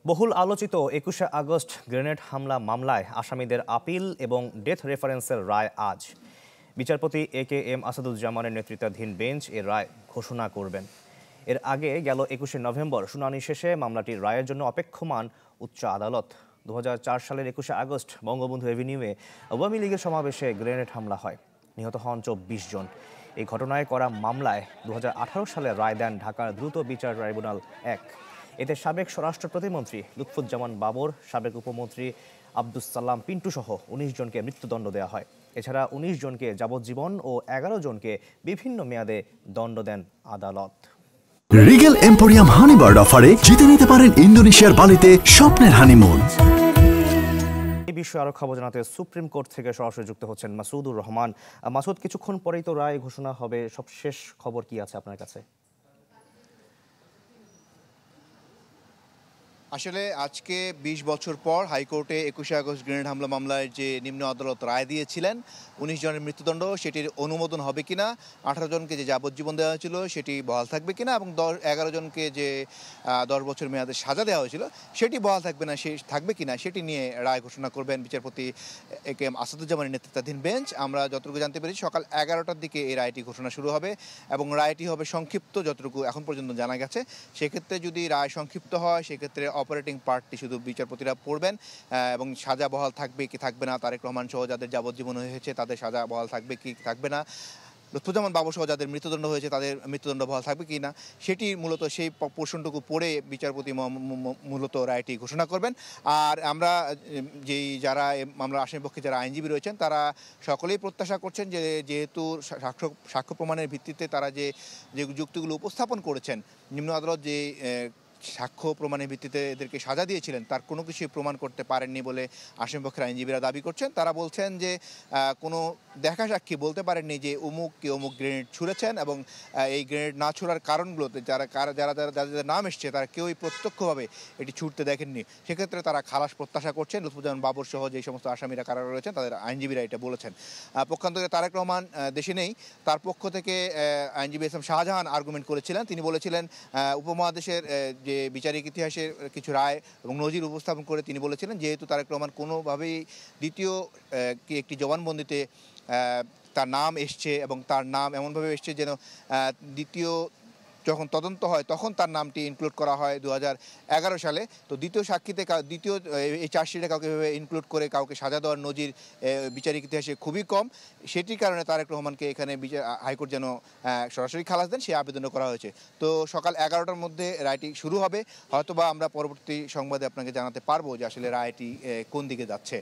বহুল আলোচিত ২১শে আগস্ট গ্রেনেড হামলা মামলায় আসামিদের আপিল এবং ডেথ রেফারেন্সের রায় আজ। বিচারপতি এ.কে.এম. আসাদুজ্জামানের নেতৃত্বাধীন বেঞ্চ এর রায় ঘোষণা করবেন। এর আগে গেল ২১শে নভেম্বর শুনানি শেষে মামলাটির রায়ের জন্য অপেক্ষমান উচ্চ আদালত। ২০০৪ সালের ২১শে আগস্ট বঙ্গবন্ধু এভিনিউয়ে আওয়ামী লীগের সমাবেশে গ্রেনেড হামলা হয়, নিহত হন ২৪ জন। এই ঘটনায় করা মামলায় ২০১৮ সালে রায় দেন ঢাকার দ্রুত বিচার ট্রাইব্যুনাল ১। এতে সাবেক স্বরাষ্ট্র প্রতিমন্ত্রী লুৎফুজ্জামান বাবর, সাবেক উপমন্ত্রী আব্দুস সালাম পিন্টু সহ ১৯ জনকে মৃত্যুদণ্ড দেওয়া হয়। এছাড়া ১৯ জনকে যাবজ্জীবন ও ১১ জনকে বিভিন্ন মেয়াদে দণ্ড দেন আদালত। রিগেল এম্পোরিয়াম হানিবার্ড অফারে জিতে নিতে পারেন ইন্দোনেশিয়ার বালিতে স্বপ্নের হানিমুন। এই বিষয়ে আরো খবর জানাতে সুপ্রিম কোর্ট থেকে সরাসরি যুক্ত হচ্ছেন মাসুদুর রহমান। মাসুদ, কিছুক্ষণ পরেই তো রায় ঘোষণা হবে, সবশেষ খবর কি আছে আপনার কাছে? আসলে আজকে ২০ বছর পর হাইকোর্টে ২১শে আগস্ট গ্রেনেড হামলা মামলায় যে নিম্ন আদালত রায় দিয়েছিলেন ১৯ জনের মৃত্যুদণ্ড, সেটির অনুমোদন হবে কিনা, ১৮ জনকে যে যাবজ্জীবন দেওয়া হয়েছিল সেটি বহাল থাকবে কিনা, এবং ১১ জনকে যে ১০ বছর মেয়াদে সাজা দেওয়া হয়েছিল সেটি বহাল থাকবে কিনা সেটি নিয়ে রায় ঘোষণা করবেন বিচারপতি এ.কে.এম. আসাদুজ্জামানের নেতৃত্বাধীন বেঞ্চ। আমরা যতটুকু জানতে পেরেছি সকাল ১১টার দিকে এই রায়টি ঘোষণা শুরু হবে এবং রায়টি হবে সংক্ষিপ্ত, যতটুকু এখন পর্যন্ত জানা গেছে। সেক্ষেত্রে যদি রায় সংক্ষিপ্ত হয় সেক্ষেত্রে অপারেটিং পার্টটি শুধু বিচারপতিরা পড়বেন এবং সাজা বহাল থাকবে কি থাকবে না, তারেক রহমান সহ যাদের যাবজ্জীবন হয়েছে তাদের সাজা বহাল থাকবে কি থাকবে না, লুৎফুজ্জামান বাবু সহ যাদের মৃত্যুদণ্ড হয়েছে তাদের মৃত্যুদণ্ড বহাল থাকবে কি না, সেটি মূলত সেই পোর্শনটুকু পড়ে বিচারপতি মূলত রায়টি ঘোষণা করবেন। আর আমরা যারা মামলার আসামিপক্ষে যারা আইনজীবী রয়েছেন তারা সকলেই প্রত্যাশা করছেন যে যেহেতু সাক্ষ্য প্রমাণের ভিত্তিতে তারা যে যুক্তিগুলো উপস্থাপন করেছেন, নিম্ন আদালত যে সাক্ষ্য প্রমাণের ভিত্তিতে এদেরকে সাজা দিয়েছিলেন তার কোনো কিছুই প্রমাণ করতে পারেননি বলে আসামিপক্ষের আইনজীবীরা দাবি করছেন। তারা বলছেন যে কোনো দেখা সাক্ষী বলতে পারেননি যে অমুক গ্রেনেড ছুঁড়েছেন, এবং এই গ্রেনেড না ছোড়ার কারণগুলোতে যাদের নাম এসছে তারা কেউই প্রত্যক্ষভাবে এটি ছুটতে দেখেননি। সেক্ষেত্রে তারা খালাস প্রত্যাশা করছেন। লুৎফুজ্জামান বাবর সহ যে সমস্ত আসামিরা কারাগারে রয়েছেন তাদের আইনজীবীরা এটা বলেছেন। পক্ষান্তরে তারেক রহমান দেশে নেই, তার পক্ষ থেকে আইনজীবী এস এম শাহজাহান আর্গুমেন্ট করেছিলেন। তিনি বলেছিলেন উপমহাদেশের যে বিচারিক ইতিহাসের কিছু রায় এবং নজির উপস্থাপন করে তিনি বলেছিলেন যেহেতু তারেক রহমান কোনোভাবেই দ্বিতীয় একটি জবানবন্দিতে তার নাম এসছে এবং তার নাম এমনভাবে এসছে যেন দ্বিতীয় যখন তদন্ত হয় তখন তার নামটি ইনক্লুড করা হয় ২০১১ সালে। তো দ্বিতীয় এই চার্জশিটে কাউকে ইনক্লুড করে কাউকে সাজা দেওয়ার নজির বিচারিক ইতিহাসে খুবই কম। সেটির কারণে তারেক রহমানকে এখানে হাইকোর্ট যেন সরাসরি খালাস দেন সেই আবেদনও করা হয়েছে। তো সকাল ১১টার মধ্যে রায়টি শুরু হবে, হয়তোবা আমরা পরবর্তী সংবাদে আপনাকে জানাতে পারবো যে আসলে রায়টি কোন দিকে যাচ্ছে।